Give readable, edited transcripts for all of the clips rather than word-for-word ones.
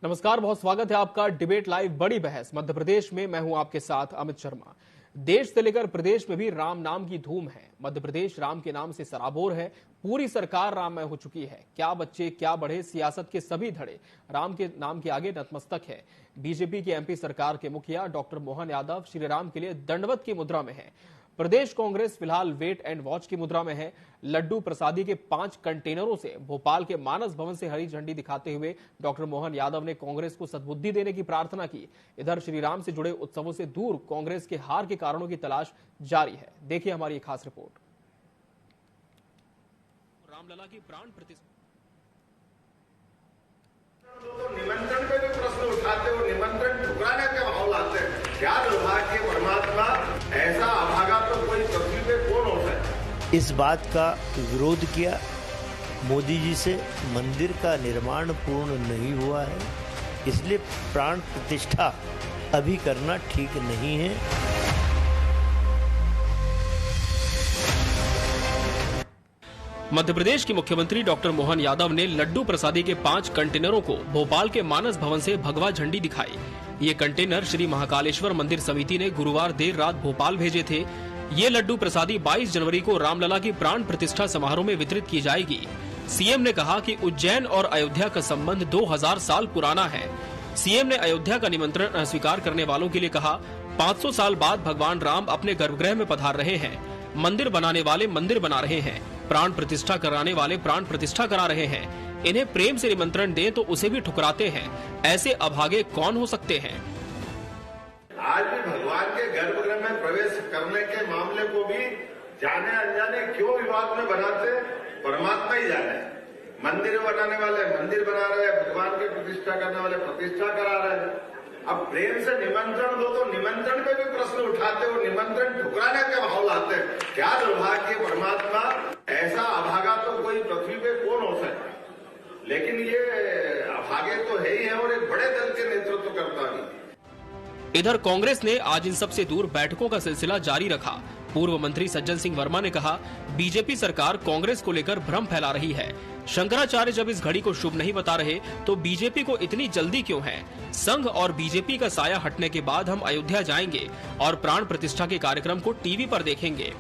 नमस्कार, बहुत स्वागत है आपका डिबेट लाइव बड़ी बहस मध्य प्रदेश में। मैं हूं आपके साथ अमित शर्मा। देश से लेकर प्रदेश में भी राम नाम की धूम है। मध्य प्रदेश राम के नाम से सराबोर है। पूरी सरकार राममय हो चुकी है। क्या बच्चे क्या बड़े, सियासत के सभी धड़े राम के नाम के आगे नतमस्तक है। बीजेपी की एमपी सरकार के मुखिया डॉक्टर मोहन यादव श्री राम के लिए दंडवत की मुद्रा में है। प्रदेश कांग्रेस फिलहाल वेट एंड वॉच की मुद्रा में है। लड्डू प्रसादी के 5 कंटेनरों से भोपाल के मानस भवन से हरी झंडी दिखाते हुए डॉक्टर मोहन यादव ने कांग्रेस को सद्बुद्धि देने की प्रार्थना की। इधर श्री राम से जुड़े उत्सवों से दूर कांग्रेस के हार के कारणों की तलाश जारी है। देखिए हमारी खास रिपोर्ट। रामलला की प्राण प्रतिष्ठा निमंत्रण पे भी प्रश्न उठाते हो, निमंत्रण ठुकराने के माहौल आते हैं। क्या दुर्भाग्य परमात्मा, ऐसा अभागा तो कोई पृथ्वी पे कौन होता है। इस बात का विरोध किया मोदी जी से, मंदिर का निर्माण पूर्ण नहीं हुआ है, इसलिए प्राण प्रतिष्ठा अभी करना ठीक नहीं है। मध्य प्रदेश के मुख्यमंत्री डॉक्टर मोहन यादव ने लड्डू प्रसादी के 5 कंटेनरों को भोपाल के मानस भवन से भगवा झंडी दिखाई। ये कंटेनर श्री महाकालेश्वर मंदिर समिति ने गुरुवार देर रात भोपाल भेजे थे। ये लड्डू प्रसादी 22 जनवरी को रामलला की प्राण प्रतिष्ठा समारोह में वितरित की जाएगी। सीएम ने कहा कि उज्जैन और अयोध्या का संबंध 2000 साल पुराना है। सीएम ने अयोध्या का निमंत्रण अस्वीकार करने वालों के लिए कहा, 500 साल बाद भगवान राम अपने गर्भगृह में पधार रहे हैं। मंदिर बनाने वाले मंदिर बना रहे हैं, प्राण प्रतिष्ठा कराने वाले प्राण प्रतिष्ठा करा रहे हैं। इन्हें प्रेम से निमंत्रण दें तो उसे भी ठुकराते हैं। ऐसे अभागे कौन हो सकते हैं। आज भी भगवान के गर्भगृह में प्रवेश करने के मामले को भी जाने अनजाने क्यों विवाद में बनाते, परमात्मा ही जाने। मंदिर बनाने वाले मंदिर बना रहे हैं, भगवान की प्रतिष्ठा करने वाले प्रतिष्ठा करा रहे हैं। अब प्रेम से निमंत्रण दो तो निमंत्रण पे भी प्रश्न उठाते हो, निमंत्रण ठुकराने के माहौल आते हैं। क्या दुर्भाग्य परमात्मा, ऐसा अभागा तो कोई पृथ्वी पे कौन हो सकता है। लेकिन ये अभागे तो है ही है और एक बड़े दल के नेतृत्व करता भी। इधर कांग्रेस ने आज इन सबसे दूर बैठकों का सिलसिला जारी रखा। पूर्व मंत्री सज्जन सिंह वर्मा ने कहा, बीजेपी सरकार कांग्रेस को लेकर भ्रम फैला रही है। शंकराचार्य जब इस घड़ी को शुभ नहीं बता रहे तो बीजेपी को इतनी जल्दी क्यों है। संघ और बीजेपी का साया हटने के बाद हम अयोध्या जाएंगे और प्राण प्रतिष्ठा के कार्यक्रम को टीवी पर देखेंगे।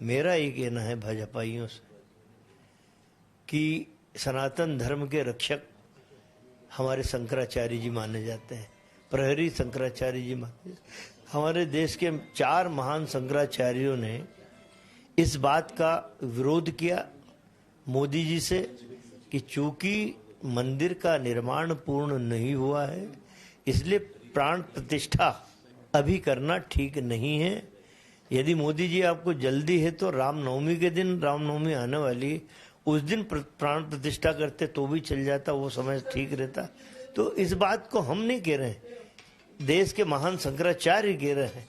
मेरा ये कहना है भाजपाइयों से कि सनातन धर्म के रक्षक हमारे शंकराचार्य जी माने जाते हैं, प्रहरी शंकराचार्य जी माने। हमारे देश के 4 महान शंकराचार्यों ने इस बात का विरोध किया मोदी जी से कि चूंकि मंदिर का निर्माण पूर्ण नहीं हुआ है, इसलिए प्राण प्रतिष्ठा अभी करना ठीक नहीं है। यदि मोदी जी आपको जल्दी है तो रामनवमी के दिन, रामनवमी आने वाली, उस दिन प्राण प्रतिष्ठा करते तो भी चल जाता, वो समय ठीक रहता। तो इस बात को हम नहीं कह रहे हैं, देश के महान शंकराचार्य कह रहे हैं।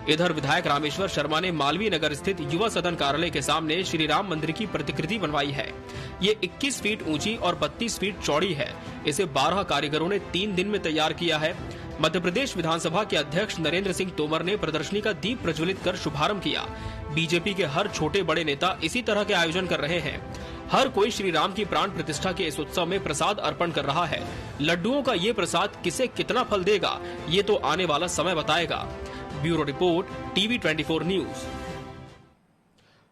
इधर विधायक रामेश्वर शर्मा ने मालवीय नगर स्थित युवा सदन कार्यालय के सामने श्री राम मंदिर की प्रतिकृति बनवाई है। ये 21 फीट ऊंची और 32 फीट चौड़ी है। इसे 12 कारीगरों ने 3 दिन में तैयार किया है। मध्य प्रदेश विधानसभा के अध्यक्ष नरेंद्र सिंह तोमर ने प्रदर्शनी का दीप प्रज्वलित कर शुभारंभ किया। बीजेपी के हर छोटे बड़े नेता इसी तरह के आयोजन कर रहे हैं। हर कोई श्री राम की प्राण प्रतिष्ठा के इस उत्सव में प्रसाद अर्पण कर रहा है। लड्डुओं का ये प्रसाद किसे कितना फल देगा, ये तो आने वाला समय बताएगा। Bureau report, TV 24 news.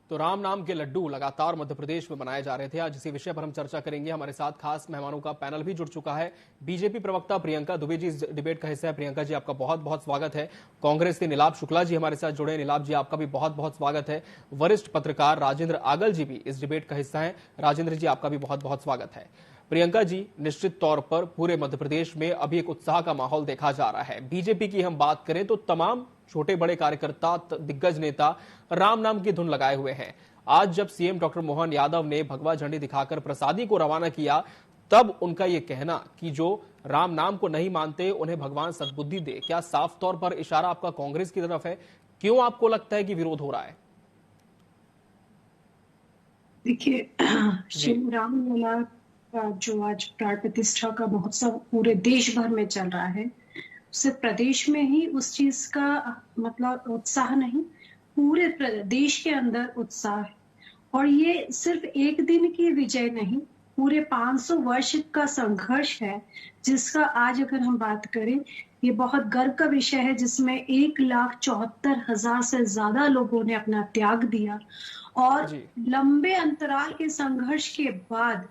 तो राम नाम के लड्डू लगातार मध्य प्रदेश में बनाए जा रहे थे। आज इसी विषय पर हम चर्चा करेंगे। हमारे साथ खास मेहमानों का पैनल भी जुड़ चुका है। बीजेपी प्रवक्ता प्रियंका दुबे जी इस डिबेट का हिस्सा है। प्रियंका जी, आपका बहुत बहुत स्वागत है। कांग्रेस के नीलाभ शुक्ला जी हमारे साथ जुड़े। नीलाभ जी, आपका भी बहुत बहुत स्वागत है। वरिष्ठ पत्रकार राजेंद्र आगल जी भी इस डिबेट का हिस्सा है। राजेंद्र जी, आपका भी बहुत बहुत स्वागत है। प्रियंका जी, निश्चित तौर पर पूरे मध्य प्रदेश में अभी एक उत्साह का माहौल देखा जा रहा है। बीजेपी की हम बात करें तो तमाम छोटे बड़े कार्यकर्ता, दिग्गज नेता राम नाम की धुन लगाए हुए हैं। आज जब सीएम डॉक्टर मोहन यादव ने भगवा झंडी दिखाकर प्रसादी को रवाना किया, तब उनका यह कहना कि जो राम नाम को नहीं मानते उन्हें भगवान सद्बुद्धि दे, क्या साफ तौर पर इशारा आपका कांग्रेस की तरफ है? क्यों आपको लगता है कि विरोध हो रहा है? देखिए, श्री रामलला का जो आज प्राण प्रतिष्ठा का महोत्सव पूरे देश भर में चल रहा है, सिर्फ प्रदेश में ही उस चीज का मतलब उत्साह नहीं, पूरे देश के अंदर उत्साह है। और ये सिर्फ एक दिन की विजय नहीं, पूरे 500 वर्ष का संघर्ष है, जिसका आज अगर हम बात करें, ये बहुत गर्व का विषय है, जिसमें 1,74,000 से ज्यादा लोगों ने अपना त्याग दिया और लंबे अंतराल के संघर्ष के बाद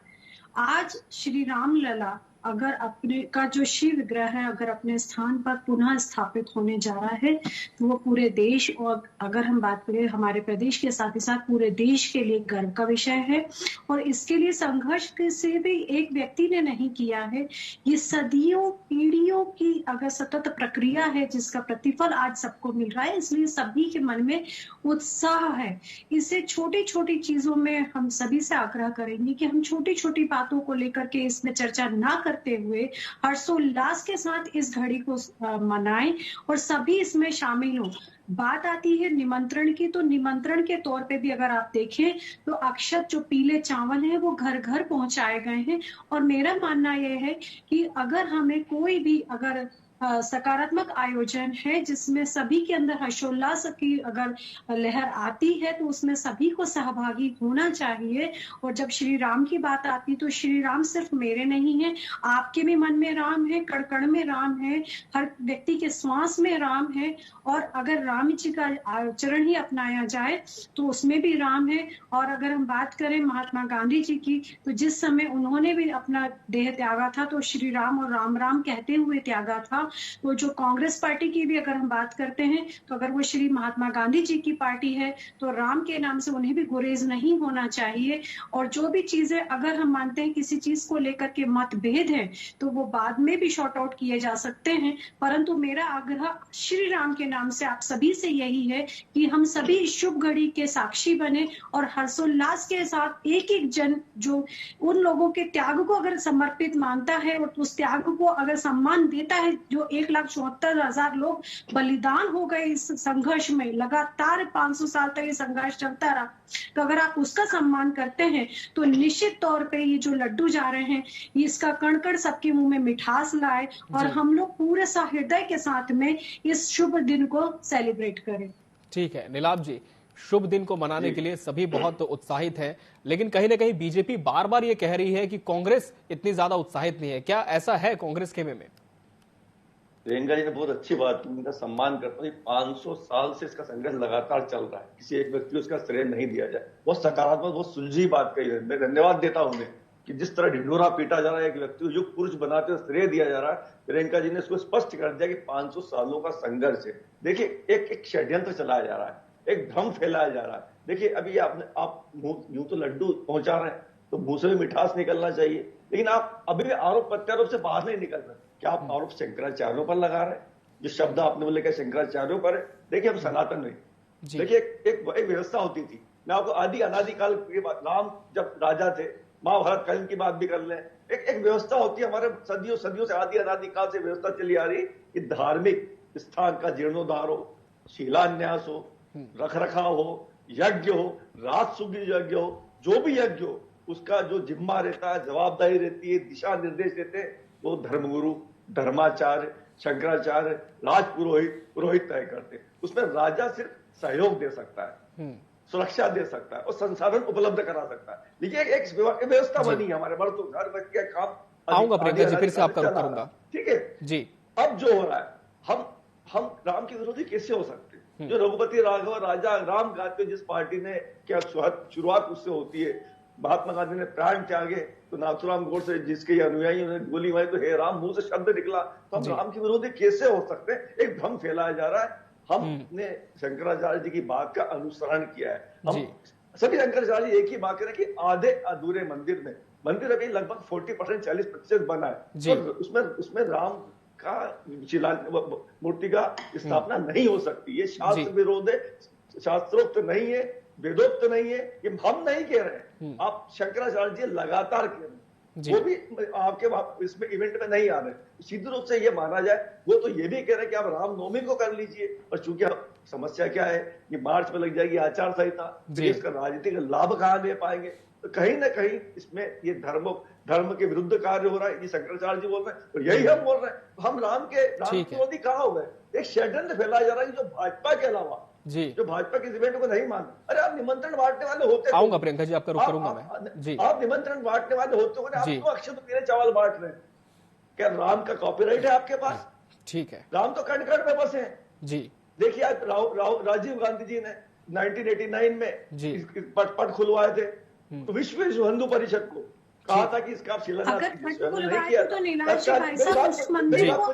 आज श्री राम लला अगर अपने का जो शिव विग्रह है अगर अपने स्थान पर पुनः स्थापित होने जा रहा है, तो वो पूरे देश और अगर हम बात करें हमारे प्रदेश के साथ ही साथ पूरे देश के लिए गर्व का विषय है। और इसके लिए संघर्ष से भी एक व्यक्ति ने नहीं किया है, ये सदियों पीढ़ियों की अगर सतत प्रक्रिया है जिसका प्रतिफल आज सबको मिल रहा है, इसलिए सभी के मन में उत्साह है। इसे छोटी छोटी चीजों में हम सभी से आग्रह करेंगे कि हम छोटी छोटी बातों को लेकर के इसमें चर्चा ना करते हुए हर्षोल्लास के साथ इस घड़ी को मनाएं और सभी इसमें शामिल हो। बात आती है निमंत्रण की, तो निमंत्रण के तौर पे भी अगर आप देखें तो अक्षत जो पीले चावल हैं वो घर घर पहुंचाए गए हैं। और मेरा मानना यह है कि अगर हमें कोई भी अगर सकारात्मक आयोजन है जिसमें सभी के अंदर हर्षोल्लास की अगर लहर आती है, तो उसमें सभी को सहभागी होना चाहिए। और जब श्री राम की बात आती है तो श्री राम सिर्फ मेरे नहीं है, आपके भी मन में राम है, कण कण में राम है, हर व्यक्ति के श्वास में राम है। और अगर राम जी का आचरण ही अपनाया जाए तो उसमें भी राम है। और अगर हम बात करें महात्मा गांधी जी की, तो जिस समय उन्होंने भी अपना देह त्यागा था तो श्री राम और राम राम कहते हुए त्यागा था। तो जो कांग्रेस पार्टी की भी अगर हम बात करते हैं तो अगर वो श्री महात्मा गांधी जी की पार्टी है तो राम के नाम से उन्हें भी गुरेज नहीं होना चाहिए। और जो भी चीजें अगर हम मानते हैं किसी चीज को लेकर के मतभेद है तो वो बाद में भी शॉर्ट आउट किए जा सकते हैं, परंतु मेरा आग्रह श्री राम के नाम से आप सभी से यही है कि हम सभी इस शुभ घड़ी के साक्षी बने और हर्षोल्लास के साथ एक एक जन जो उन लोगों के त्याग को अगर समर्पित मानता है और उस त्याग को अगर सम्मान देता है, जो 1,74,000 लोग बलिदान हो गए इस संघर्ष में, लगातार 500 साल तक ये संघर्ष चलता रहा, तो अगर आप उसका सम्मान करते हैं तो निश्चित तौर पे ये जो लड्डू जा रहे हैं इसका कण कण सबके मुंह में मिठास लाए और हम लोग पूरे सहृदय के साथ में इस शुभ दिन को सेलिब्रेट करें। ठीक है नीलाभ जी, शुभ दिन को मनाने के लिए सभी बहुत उत्साहित हैं, लेकिन कहीं ना कहीं बीजेपी बार बार ये कह रही है कि कांग्रेस इतनी ज्यादा उत्साहित नहीं है। क्या ऐसा है कांग्रेस के में? प्रियंका जी ने बहुत अच्छी बात की, उनका सम्मान करता हूँ। 500 साल से इसका संघर्ष लगातार चल रहा है, किसी एक व्यक्ति को उसका श्रेय नहीं दिया जाए। बहुत सकारात्मक, बहुत सुलझी बात कही है। मैं धन्यवाद देता हूँ उन्हें कि जिस तरह ढिंढोरा पीटा जा रहा है, एक व्यक्ति को युग पुरुष बनाते हुए श्रेय दिया जा रहा है। प्रियंका जी ने इसको स्पष्ट कर दिया कि 500 सालों का संघर्ष है। देखिए एक षड्यंत्र चलाया जा रहा है, एक भ्रम फैलाया जा रहा है। देखिए अभी आप यूं तो लड्डू पहुंचा रहे हैं तो मुंह से भी मिठास निकलना चाहिए, लेकिन आप अभी भी आरोप प्रत्यारोप से बाहर नहीं निकल रहे। क्या आप आरोप शंकराचार्यों पर लगा रहे हैं? जो शब्द आपने बोले क्या शंकराचार्यों पर है? देखिए हम सनातन नहीं, देखिए एक व्यवस्था होती थी। मैं आपको आदि अनादिकाल की बात, राम जब राजा थे, महाभारत काल की बात भी कर लें, एक व्यवस्था होती है हमारे सदियों से आदि अनादिकाल से व्यवस्था चली आ रही कि धार्मिक स्थान का जीर्णोद्धार हो, शिलान्यास हो, रख रखाव हो, यज्ञ हो, राजसूग यज्ञ हो, जो भी यज्ञ हो उसका जो जिम्मा रहता है, जवाबदारी रहती है, दिशा निर्देश देते हैं, वो धर्मगुरु, धर्माचार्य, शंकराचार्य, पुरोहित तय करते हैं। उसमें राजा सिर्फ सहयोग दे सकता है, सुरक्षा दे सकता है और संसाधन उपलब्ध करा सकता है। देखिए एक व्यवस्था बनी है हमारे मर्द हर व्यक्ति का काम। आऊंगा प्रियंका जी, फिर से आपका रुख करूंगा। ठीक है जी। अब जो हो रहा है, हम राम के विरोधी कैसे हो सकते हैं? जो रघुपति राघव राजा राम गाते जिस पार्टी ने क्या शुरुआत उससे होती है। महात्मा गांधी ने प्राण त्यागे तो नाथुराम गोडसे जिसके अनुयायी उन्होंने गोली मारी तो हे राम मुंह से शब्द निकला। तो हम राम के विरोधी कैसे हो सकते हैं? एक भ्रम फैलाया जा रहा है। हमने शंकराचार्य जी की बात का अनुसरण किया है। हम सभी शंकराचार्य जी एक ही बात करें कि आधे अधूरे मंदिर अभी लगभग 40% 40% बना है, और उसमें राम का मूर्ति का स्थापना नहीं हो सकती। ये शास्त्र विरोध है, शास्त्रोक्त नहीं है, वेदोक्त नहीं है। ये हम नहीं कह रहे हैं, आप शंकराचार्य जी लगातार कह रहे हैं। वो भी आपके इसमें इवेंट में नहीं आ रहे। सीधे रूप से ये माना जाए, वो तो ये भी कह रहे हैं कि आप रामनवमी को कर लीजिए, और चूंकि आप समस्या क्या है कि मार्च में लग जाएगी आचार संहिता, तो इसका राजनीतिक लाभ कहां ले पाएंगे? तो कहीं ना कहीं इसमें ये धर्म के विरुद्ध कार्य हो रहा है। ये शंकराचार्य जी बोल रहे हैं और यही हम बोल रहे हैं। हम राम के विरोधी कहां हो गए? एक षड्यंत्र फैलाया जा रहा है जो भाजपा के अलावा जी, जो भाजपा के इवेंट को नहीं मानते। अरे आप निमंत्रण बांटने वाले होते, आऊंगा प्रियंका जी, आपका रुख करूंगा मैं जी। आप निमंत्रण बांटने वाले होते हो, आप क्यों अक्षत मेरे चावल बांट रहे हैं? क्या राम का कॉपीराइट है आपके पास? ठीक है, राम तो कण कण में बसे हैं जी। देखिए आज राजीव गांधी जी ने 1989 में जी पट खुलवाए थे, तो विश्व हिंदू परिषद को कहा था कि इसका आप शिलान्यास नहीं किया। तो नीलाश भाई साहब उस मंदिर को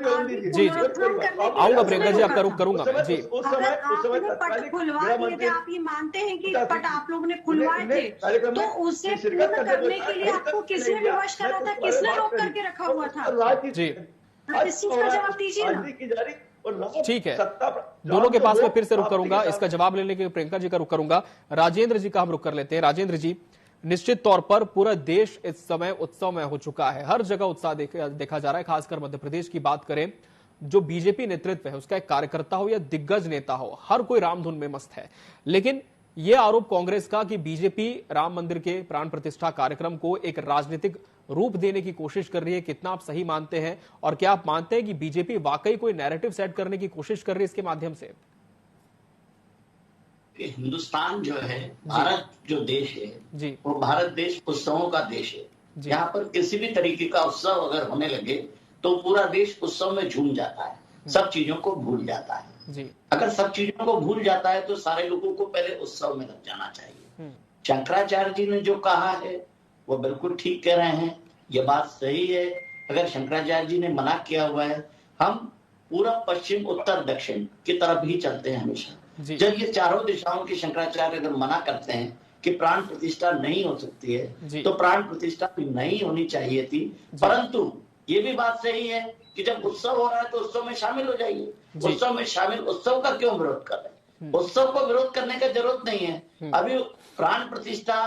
जी आऊंगा प्रियंका जी, आपका रुख करूंगा मैं जी। उस समय पट खुलवा दिए थे, आप ये मानते हैं कि पट आप लोगों ने खुलवाए थे, तो उसे पूर्ण करने के लिए आपको किसने विवश करा था, किसने रोक करके रखा हुआ था? जी इस चीज का जवाब दीजिए ना। ठीक है, दोनों के पास में फिर से रुख करूंगा, इसका जवाब लेने के प्रियंका जी का रुख करूंगा। राजेंद्र जी का हम रुख कर लेते हैं। राजेंद्र जी, निश्चित तौर पर पूरा देश इस समय उत्सव में हो चुका है, हर जगह उत्साह देखा जा रहा है। खासकर मध्य प्रदेश की बात करें, जो बीजेपी नेतृत्व है उसका एक कार्यकर्ता हो या दिग्गज नेता हो, हर कोई रामधुन में मस्त है। लेकिन यह आरोप कांग्रेस का कि बीजेपी राम मंदिर के प्राण प्रतिष्ठा कार्यक्रम को एक राजनीतिक रूप देने की कोशिश कर रही है, कितना आप सही मानते हैं? और क्या आप मानते हैं कि बीजेपी वाकई कोई नैरेटिव सेट करने की कोशिश कर रही है इसके माध्यम से? हिंदुस्तान जो है, भारत जो देश है जी, वो भारत देश उत्सवों का देश है। यहाँ पर किसी भी तरीके का उत्सव अगर होने लगे तो पूरा देश उत्सव में झूम जाता है, सब चीजों को भूल जाता है जी। अगर सब चीजों को भूल जाता है तो सारे लोगों को पहले उत्सव में लग जाना चाहिए। शंकराचार्य जी ने जो कहा है वो बिल्कुल ठीक कह रहे हैं, ये बात सही है। अगर शंकराचार्य जी ने मना किया हुआ है, हम पूरा पश्चिम उत्तर दक्षिण की तरफ ही चलते हैं हमेशा। जब ये चारों दिशाओं के शंकराचार्य अगर मना करते हैं कि प्राण प्रतिष्ठा नहीं हो सकती है, तो प्राण प्रतिष्ठा नहीं होनी चाहिए थी। परंतु ये भी बात सही है कि जब उत्सव हो रहा है तो उत्सव में शामिल हो जाइए। उत्सव में शामिल, उत्सव का क्यों विरोध कर रहे हैं? उत्सव को विरोध करने का जरूरत नहीं है। अभी प्राण प्रतिष्ठा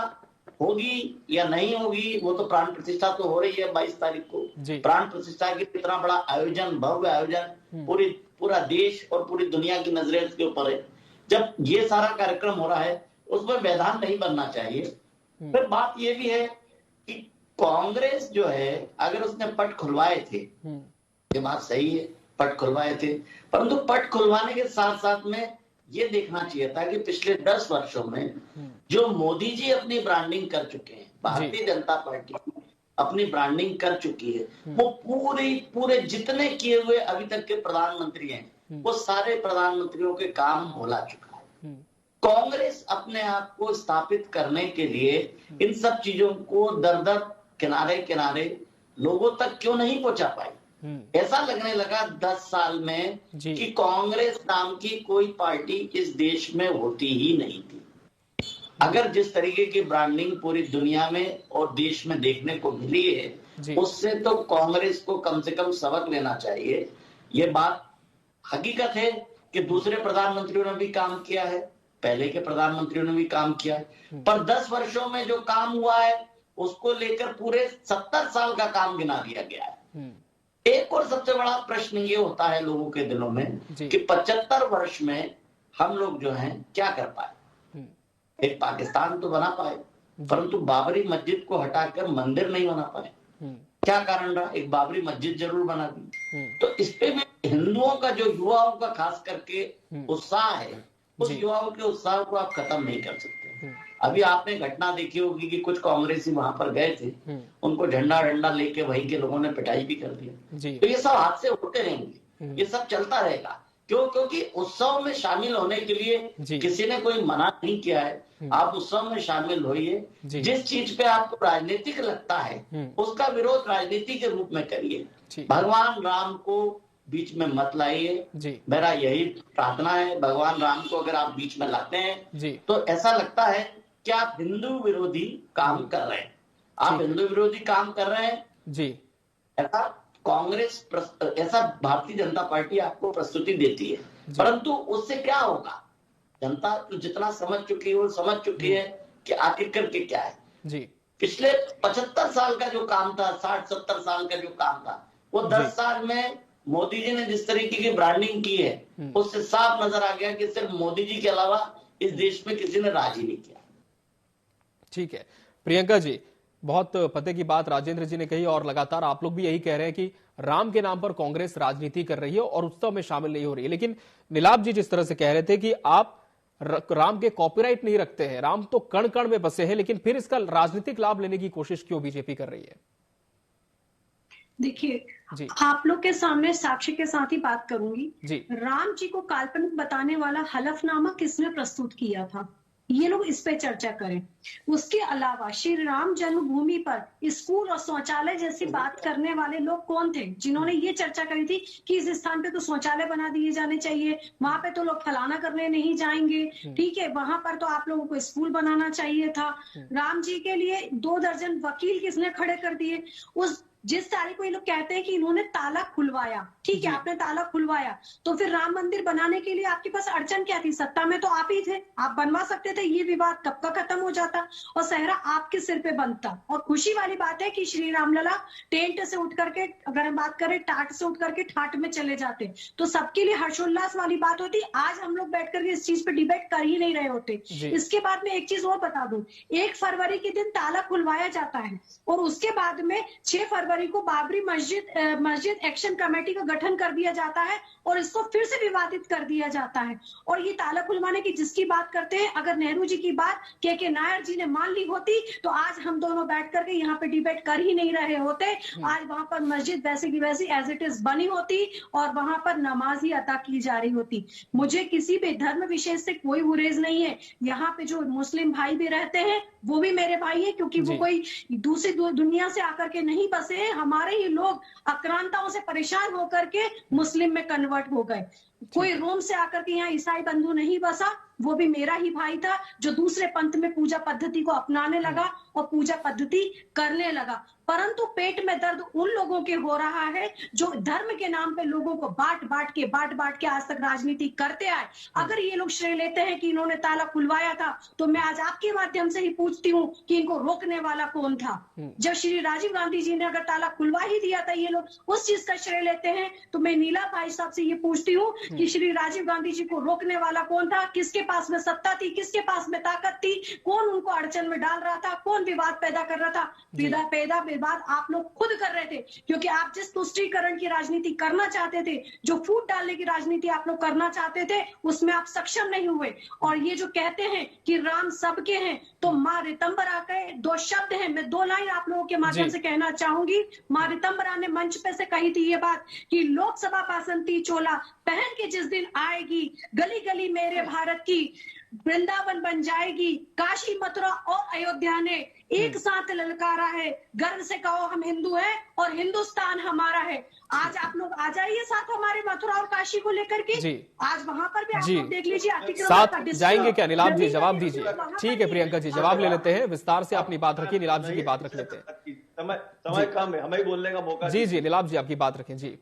होगी या नहीं होगी, वो तो प्राण प्रतिष्ठा तो हो रही है 22 तारीख को। प्राण प्रतिष्ठा की इतना बड़ा आयोजन, भव्य आयोजन, पूरा देश और पूरी दुनिया की नजरें इसके ऊपर है। जब ये सारा कार्यक्रम हो रहा है उसमें मैदान नहीं बनना चाहिए। फिर बात ये भी है कि कांग्रेस जो है, अगर उसने पट खुलवाए थे, ये बात सही है, पट खुलवाए थे, परंतु पट खुलवाने के साथ साथ में ये देखना चाहिए था कि पिछले 10 वर्षों में जो मोदी जी अपनी ब्रांडिंग कर चुके हैं, भारतीय जनता पार्टी अपनी ब्रांडिंग कर चुकी है, वो पूरे जितने किए हुए अभी तक के प्रधानमंत्री हैं, वो सारे प्रधानमंत्रियों के काम भुला चुका है। कांग्रेस अपने आप को स्थापित करने के लिए इन सब चीजों को दर किनारे किनारे लोगों तक क्यों नहीं पहुंचा पाई? ऐसा लगने लगा 10 साल में कि कांग्रेस नाम की कोई पार्टी इस देश में होती ही नहीं थी। अगर जिस तरीके की ब्रांडिंग पूरी दुनिया में और देश में देखने को मिली है, उससे तो कांग्रेस को कम से कम सबक लेना चाहिए। ये बात हकीकत है कि दूसरे प्रधानमंत्रियों ने भी काम किया है, पहले के प्रधानमंत्रियों ने भी काम किया है, पर 10 वर्षों में जो काम हुआ है उसको लेकर पूरे 70 साल का काम गिना दिया गया है। एक और सबसे बड़ा प्रश्न ये होता है लोगों के दिलों में कि 75 वर्ष में हम लोग जो हैं क्या कर पाए? एक पाकिस्तान तो बना पाए, परंतु बाबरी मस्जिद को हटाकर मंदिर नहीं बना पाए। क्या कारण रहा? एक बाबरी मस्जिद जरूर बना दी। तो इस पे भी हिंदुओं का जो युवाओं का खास करके उत्साह है, उस युवाओं के उत्साह को आप खत्म नहीं कर सकते। अभी आपने घटना देखी होगी कि कुछ कांग्रेसी वहां पर गए थे, उनको झंडा लेके वहीं के लोगों ने पिटाई भी कर दिया। तो ये सब हादसे होते रहेंगे, ये सब चलता रहेगा। क्यों? क्योंकि उत्सव में शामिल होने के लिए किसी ने कोई मना नहीं किया है। आप उत्सव में शामिल होइए, जिस चीज पे आपको राजनीतिक लगता है उसका विरोध राजनीति के रूप में करिए। भगवान राम को बीच में मत लाइए, मेरा यही प्रार्थना है। भगवान राम को अगर आप बीच में लाते हैं तो ऐसा लगता है कि आप हिंदू विरोधी काम कर रहे हैं, आप हिंदू विरोधी काम कर रहे हैं जी। ऐसा कांग्रेस, ऐसा भारतीय जनता पार्टी आपको प्रस्तुति देती है, परंतु उससे क्या होगा? जनता तो जितना समझ चुकी है वो समझ चुकी है कि आखिर करके क्या है जी। पिछले 75 साल का जो काम था, 60-70 साल का जो काम था, वो 10 साल में मोदी जी ने जिस तरीके की ब्रांडिंग की है उससे साफ नजर आ गया कि सिर्फ मोदी जी के अलावा इस देश में किसी ने राज ही नहीं किया। ठीक है प्रियंका जी, बहुत पते की बात राजेंद्र जी ने कही और लगातार आप लोग भी यही कह रहे हैं कि राम के नाम पर कांग्रेस राजनीति कर रही है और उत्सव में शामिल नहीं हो रही है। लेकिन नीलाभ जी जिस तरह से कह रहे थे कि आप राम के कॉपीराइट नहीं रखते हैं, राम तो कण कण में बसे हैं, लेकिन फिर इसका राजनीतिक लाभ लेने की कोशिश क्यों बीजेपी कर रही है? देखिए, आप लोग के सामने साक्ष्य के साथ ही बात करूंगी जी। राम जी को काल्पनिक बताने वाला हलफनामा किसने प्रस्तुत किया था, ये लोग इस पे चर्चा करें। उसके अलावा श्री राम जन्मभूमि पर स्कूल और शौचालय जैसी बात करने वाले लोग कौन थे जिन्होंने ये चर्चा करी थी कि इस स्थान पे तो शौचालय बना दिए जाने चाहिए, वहां पे तो लोग फलाना करने नहीं जाएंगे, ठीक है, वहां पर तो आप लोगों को स्कूल बनाना चाहिए था। राम जी के लिए 2 दर्जन वकील किसने खड़े कर दिए? उस जिस तारीख को ये लोग कहते हैं कि इन्होंने ताला खुलवाया, ठीक है, आपने ताला खुलवाया, तो फिर राम मंदिर बनाने के लिए आपके पास अड़चन क्या थी? सत्ता में तो आप ही थे, आप बनवा सकते थे, ये विवाद कब का खत्म हो जाता और सहरा आपके सिर पे बनता। और खुशी वाली बात है कि श्री रामलला टेंट से उठ करके, अगर हम बात करें टाट से उठ करके ठाट में चले जाते तो सबके लिए हर्षोल्लास वाली बात होती। आज हम लोग बैठ करके इस चीज पे डिबेट कर ही नहीं रहे होते। इसके बाद में एक चीज और बता दूं, 1 फरवरी के दिन ताला खुलवाया जाता है और उसके बाद में 6 फरवरी को बाबरी मस्जिद एक्शन कमेटी का गठन कर दिया जाता है और इसको फिर से विवादित कर दिया जाता है। और ये ताला खुलवाने की जिसकी बात करते हैं, अगर नेहरू जी की बात के नायर जी ने मान ली होती तो आज हम दोनों बैठ करके यहाँ पे डिबेट कर ही नहीं रहे होते। आज वहां पर मस्जिद वैसे की वैसी एज इट इज बनी होती और वहां पर नमाज ही अदा की जा रही होती। मुझे किसी भी धर्म विशेष से कोई गुरेज नहीं है। यहाँ पे जो मुस्लिम भाई भी रहते हैं वो भी मेरे भाई है, क्योंकि वो कोई दूसरी दुनिया से आकर के नहीं बसे हैं। हमारे ही लोग आक्रांताओं से परेशान होकर के मुस्लिम में कन्वर्ट हो गए। कोई रोम से आकर के यहाँ ईसाई बंधु नहीं बसा, वो भी मेरा ही भाई था जो दूसरे पंथ में पूजा पद्धति को अपनाने लगा और पूजा पद्धति करने लगा। परंतु पेट में दर्द उन लोगों के हो रहा है जो धर्म के नाम पे लोगों को बांट बांट के आज तक राजनीति करते आए। अगर ये लोग श्रेय लेते हैं कि इन्होंने ताला खुलवाया था, तो मैं आज आपके माध्यम से ही पूछती हूँ कि इनको रोकने वाला कौन था? जब श्री राजीव गांधी जी ने अगर ताला खुलवा ही दिया था, ये लोग उस चीज का श्रेय लेते हैं, तो मैं नीला भाई साहब से ये पूछती हूँ कि श्री राजीव गांधी जी को रोकने वाला कौन था? किसके पास में सत्ता थी, किसके पास में ताकत थी, कौन उनको अड़चन में डाल रहा था, कौन विवाद पैदा कर रहा था? विवाद आप लोग खुद कर रहे थे, क्योंकि आप जिस तुष्टीकरण की राजनीति करना चाहते थे, जो फूट डालने की राजनीति आप लोग करना चाहते थे, उसमें आप सक्षम नहीं हुए। और ये जो कहते हैं कि राम सबके हैं, तो माँ रितंबरा के 2 शब्द हैं, मैं 2 लाइन आप लोगों के माध्यम से कहना चाहूंगी। माँ रितंबरा ने मंच पे से कही थी ये बात कि लोकसभा बासंती चोला पहन के जिस दिन आएगी, गली गली मेरे भारत की वृंदावन बन जाएगी, काशी मथुरा और अयोध्या ने एक साथ ललकारा है, गर्व से कहो हम हिंदू हैं और हिंदुस्तान हमारा है। आज आप लोग आ जाइए साथ हमारे मथुरा और काशी को लेकर के, आज वहां पर भी आप लोग देख लीजिए। साथ जाएंगे क्या नीलाभ जी? जवाब दीजिए। ठीक है प्रियंका जी, जवाब ले लेते हैं, विस्तार से अपनी बात रखिए, नीलाभ जी की बात रख लेते हैं। समय कम है, हमें बोलने का मौका। जी नीलाभ जी आपकी बात रखें। जी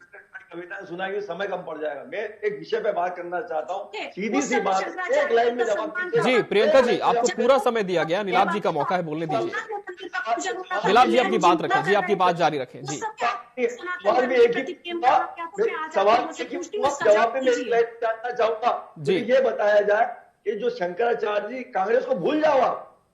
कविता सुनाएंगे, समय कम पड़ जाएगा। मैं एक विषय पे बात करना चाहता हूँ, सीधी सी बात, एक लाइन में जवाब दीजिए। जी प्रियंका जी, आपको पूरा समय दिया गया, नीलाभ जी का मौका है, बोलने दीजिए। नीलाभ जी आपकी बात रखें। जी आपकी बात जारी रखें। जी सवाल भी एक ही सवाल जवाब में मैं जानना चाहूंगा जी, ये बताया जाए कि जो शंकराचार्य जी, कांग्रेस को भूल जाओ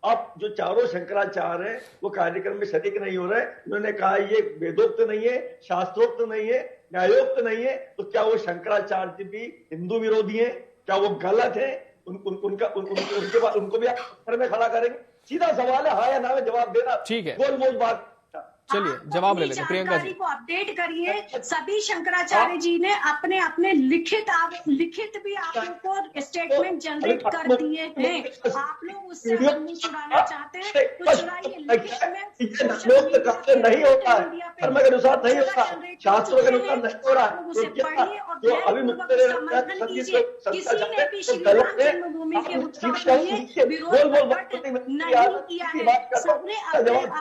आप जो चारों शंकराचार्य हैं वो कार्यक्रम में शरीक नहीं हो रहे। उन्होंने कहा ये वेदोक्त नहीं है, शास्त्रोक्त नहीं है, न्यायोक्त नहीं है, तो क्या वो शंकराचार्य भी हिंदू विरोधी हैं? क्या वो गलत है? उनको भी आप पत्थर में खड़ा करेंगे? सीधा सवाल है, हाँ या ना में जवाब देना। ठीक है, गोल मोल बात। चलिए जवाब ले लेते हैं। प्रियंका जी को अपडेट करिए। सभी शंकराचार्य जी ने अपने अपने लिखित भी आप लोग को स्टेटमेंट जनरेट कर दिए हैं। आप लोग उससे मुंह छुड़ाना चाहते हैं तो छुड़ाइए। लिखित में नहीं होता है, धर्म के अनुसार नहीं होता, शास्त्रों के अनुसार नहीं हो रहा है। उसे पढ़िए और अभी समर्थन कीजिए। किसी ने भी श्री राम जन्मभूमि के उत्सव के विरोध नहीं किया है। सबने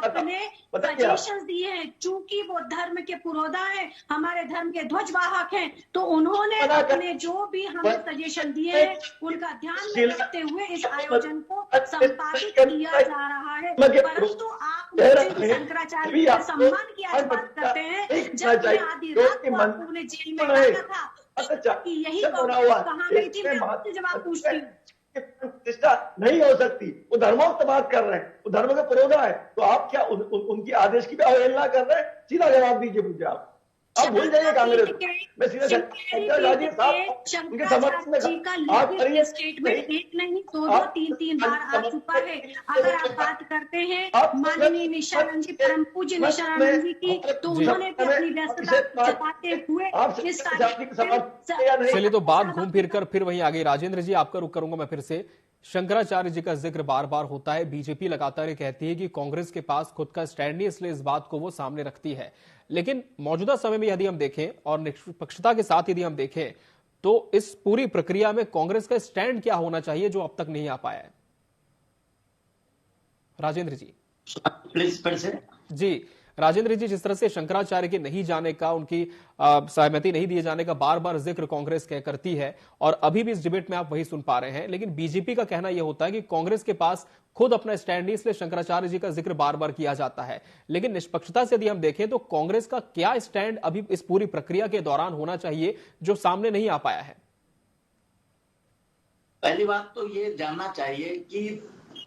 अपने सजेशन दिए हैं। चूंकि वो धर्म के पुरोधा है, हमारे धर्म के ध्वजवाहक हैं, तो उन्होंने अपने जो भी हमें सजेशन दिए हैं उनका ध्यान में रखते हुए इस आयोजन को संपादित किया जा रहा है। परंतु आप शंकराचार्य के सम्मान की आज बात करते हैं, जब आधी रात को आपको उन्हें जेल में डाला था कि यही कहाँ गई थी? मैं आपसे जवाब पूछती हूँ। प्रतिष्ठा नहीं हो सकती। वो धर्मोक्त बात कर रहे हैं, वो धर्म का पुरोधा है, तो आप क्या उनकी आदेश की भी अवहेलना कर रहे हैं? सीधा जवाब दीजिए मुझे। आप भूल जाइए कांग्रेस। मैं सीधा शंकराचार्य साहब उनके समर्थन में स्टेटमेंट एक नहीं 2-3 बार आ चुका है। अगर आप बात करते हैं माननीय निशानंद जी, परम पूज्य निशानंद जी की, तो उन्होंने भी अपनी व्यस्तता जताते हुए इस चलिए, तो बात घूम फिर कर फिर वहीं आगे। राजेंद्र जी, आपका रुख करूंगा मैं फिर से। शंकराचार्य जी का जिक्र बार बार होता है। बीजेपी लगातार ये कहती है कि कांग्रेस के पास खुद का स्टैंड नहीं, इसलिए इस बात को वो सामने रखती है। लेकिन मौजूदा समय में यदि हम देखें और निष्पक्षता के साथ यदि हम देखें, तो इस पूरी प्रक्रिया में कांग्रेस का स्टैंड क्या होना चाहिए जो अब तक नहीं आ पाया है? राजेंद्र जी प्लीज फिर से। जी राजेंद्र जी, जिस तरह से शंकराचार्य के नहीं जाने का, उनकी सहमति नहीं दिए जाने का बार बार जिक्र कांग्रेस करती है, और अभी भी इस डिबेट में आप वही सुन पा रहे हैं, लेकिन बीजेपी का कहना यह होता है कि कांग्रेस के पास खुद अपना स्टैंड नहीं, इसलिए शंकराचार्य जी का जिक्र बार बार किया जाता है। लेकिन निष्पक्षता से यदि हम देखें तो कांग्रेस का क्या स्टैंड अभी इस पूरी प्रक्रिया के दौरान होना चाहिए जो सामने नहीं आ पाया है? पहली बात तो ये जानना चाहिए कि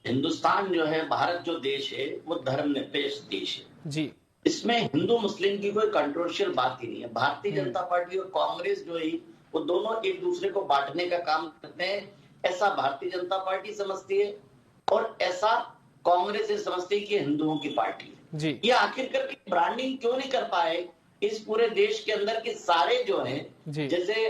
हिंदुस्तान जो है, भारत जो देश है, वो धर्मनिरपेक्ष देश है जी। इसमें हिंदू मुस्लिम की कोई कंट्रोवर्शियल बात ही नहीं है। भारतीय जनता पार्टी और कांग्रेस जो है वो दोनों एक दूसरे को बांटने का काम करते हैं, ऐसा भारतीय जनता पार्टी समझती है और ऐसा कांग्रेस ये समझती है कि हिंदुओं की पार्टी है जी। ये आखिर करके ब्रांडिंग क्यों नहीं कर पाए इस पूरे देश के अंदर के सारे जो है, जैसे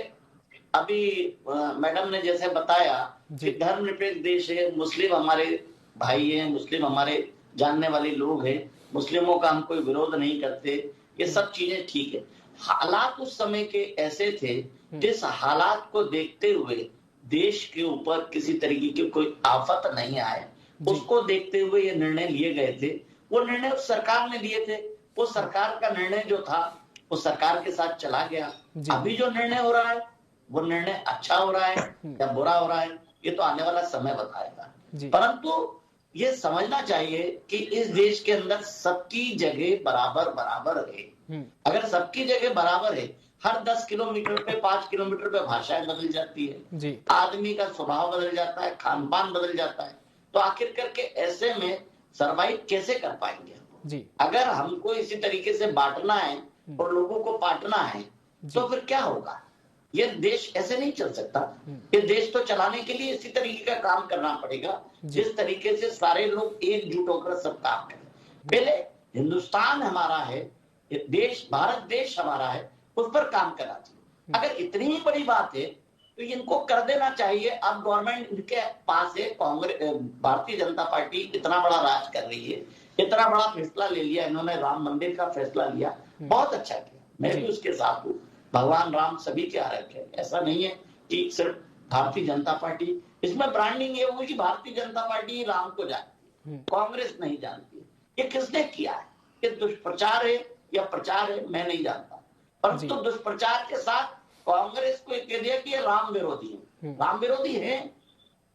अभी मैडम ने जैसे बताया कि धर्मनिरपेक्ष देश है, मुस्लिम हमारे भाई हैं, मुस्लिम हमारे जानने वाले लोग हैं, मुस्लिमों का हम कोई विरोध नहीं करते, ये सब चीजें ठीक है। हालात उस समय के ऐसे थे जिस हालात को देखते हुए देश के ऊपर किसी तरीके की कोई आफत नहीं आए, उसको देखते हुए ये निर्णय लिए गए थे। वो निर्णय उस सरकार ने लिए थे, वो सरकार का निर्णय जो था वो सरकार के साथ चला गया। अभी जो निर्णय हो रहा है वो निर्णय अच्छा हो रहा है या बुरा हो रहा है, ये तो आने वाला समय बताएगा। परंतु ये समझना चाहिए कि इस देश के अंदर सबकी जगह बराबर बराबर है। अगर सबकी जगह बराबर है, हर 10 किलोमीटर पे 5 किलोमीटर पे भाषाएं बदल जाती है, आदमी का स्वभाव बदल जाता है, खान पान बदल जाता है, तो आखिर करके ऐसे में सरवाइव कैसे कर पाएंगे? अगर हमको इसी तरीके से बांटना है और लोगों को बांटना है तो फिर क्या होगा? ये देश ऐसे नहीं चल सकता। ये देश तो चलाने के लिए इसी तरीके का काम करना पड़ेगा जिस तरीके से सारे लोग एकजुट होकर सब काम करें। पहले हिंदुस्तान हमारा है, ये देश, भारत देश हमारा है, उस पर काम करना चाहिए। अगर इतनी ही बड़ी बात है तो इनको कर देना चाहिए। अब गवर्नमेंट इनके पास है, कांग्रेस भारतीय जनता पार्टी इतना बड़ा राज कर रही है, इतना बड़ा फैसला ले लिया इन्होंने, राम मंदिर का फैसला लिया, बहुत अच्छा किया, मैं भी उसके साथ हूँ। भगवान राम सभी के आराध्य है, ऐसा नहीं है कि सिर्फ भारतीय जनता पार्टी। इसमें ब्रांडिंग ये होगी कि भारतीय जनता पार्टी राम को जानती है, कांग्रेस नहीं जानती है। ये किसने किया है? ये दुष्प्रचार है या प्रचार है, मैं नहीं जानता। परंतु तो दुष्प्रचार के साथ कांग्रेस को कह दिया कि ये राम विरोधी है। राम विरोधी है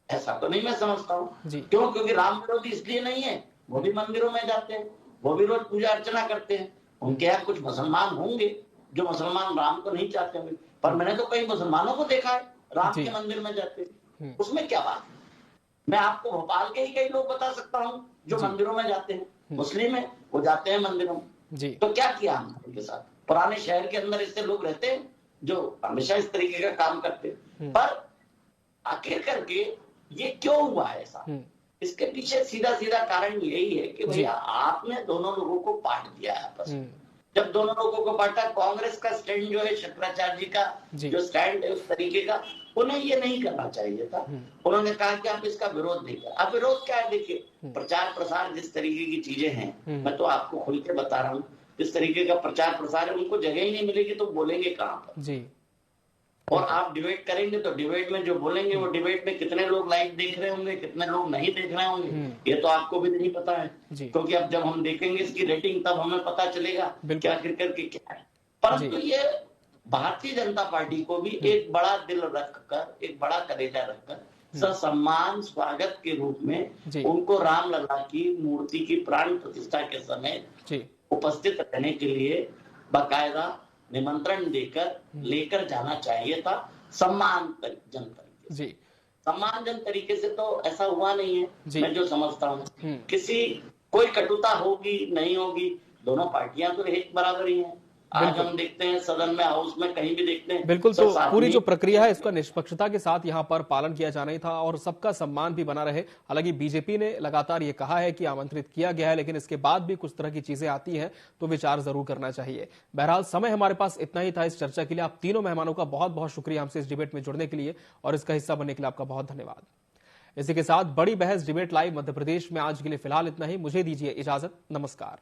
ऐसा तो नहीं मैं समझता हूँ। क्यों? क्योंकि राम विरोधी इसलिए नहीं है, वो भी मंदिरों में जाते हैं, वो भी रोज पूजा अर्चना करते हैं। उनके यहाँ कुछ मुसलमान होंगे जो मुसलमान राम को नहीं चाहते होंगे, पर मैंने तो कई मुसलमानों को देखा है राम के मंदिर में जाते हैं। उसमें क्या बात है? मैं आपको भोपाल के ही कई लोग बता सकता हूँ जो मंदिरों में जाते हैं, मुस्लिम है, वो जाते हैं मंदिरों में। तो क्या किया हमने उनके साथ? पुराने शहर के अंदर ऐसे लोग रहते हैं जो हमेशा इस तरीके का काम करते हैं। पर आखिर करके ये क्यों हुआ है ऐसा? इसके पीछे सीधा सीधा कारण यही है कि भैया आपने दोनों लोगों को बांट दिया है आपस में। जब दोनों लोगों को बांटा, कांग्रेस का स्टैंड जो है, शंकराचार्य जी का जो स्टैंड है उस तरीके का, उन्हें ये नहीं करना चाहिए था। उन्होंने कहा कि आप इसका विरोध नहीं कर। अब विरोध क्या है? देखिए, प्रचार प्रसार जिस तरीके की चीजें हैं, मैं तो आपको खुल के बता रहा हूँ, जिस तरीके का प्रचार प्रसार है, उनको जगह ही नहीं मिलेगी तो बोलेंगे कहाँ पर? और आप डिबेट करेंगे तो डिबेट में जो बोलेंगे वो डिबेट में कितने लोग लाइव देख रहे होंगे, कितने लोग नहीं देख रहे होंगे, ये तो आपको भी नहीं पता है। क्योंकि अब जब हम देखेंगे इसकी रेटिंग तब हमें पता चलेगा कि आखिर करके क्या है। परंतु ये भारतीय जनता पार्टी को भी एक बड़ा दिल रखकर, एक बड़ा कलेजा रखकर ससम्मान स्वागत के रूप में उनको रामलला की मूर्ति की प्राण प्रतिष्ठा के समय उपस्थित रहने के लिए बाकायदा निमंत्रण देकर लेकर जाना चाहिए था, सम्मानजन तरीके से। सम्मानजन तरीके से तो ऐसा हुआ नहीं है, मैं जो समझता हूँ। किसी कोई कटुता होगी नहीं होगी, दोनों पार्टियां तो एक बराबर ही हैं। आज हम देखते हैं सदन में, हाउस में, कहीं भी देखते हैं। बिल्कुल, तो पूरी जो प्रक्रिया है इसका निष्पक्षता के साथ यहाँ पर पालन किया जाना ही था और सबका सम्मान भी बना रहे। हालांकि बीजेपी ने लगातार ये कहा है कि आमंत्रित किया गया है, लेकिन इसके बाद भी कुछ तरह की चीजें आती हैं तो विचार जरूर करना चाहिए। बहरहाल समय हमारे पास इतना ही था इस चर्चा के लिए। आप तीनों मेहमानों का बहुत बहुत शुक्रिया हमसे इस डिबेट में जुड़ने के लिए और इसका हिस्सा बनने के लिए आपका बहुत धन्यवाद। इसी के साथ बड़ी बहस डिबेट लाइव मध्य प्रदेश में आज के लिए फिलहाल इतना ही। मुझे दीजिए इजाजत, नमस्कार।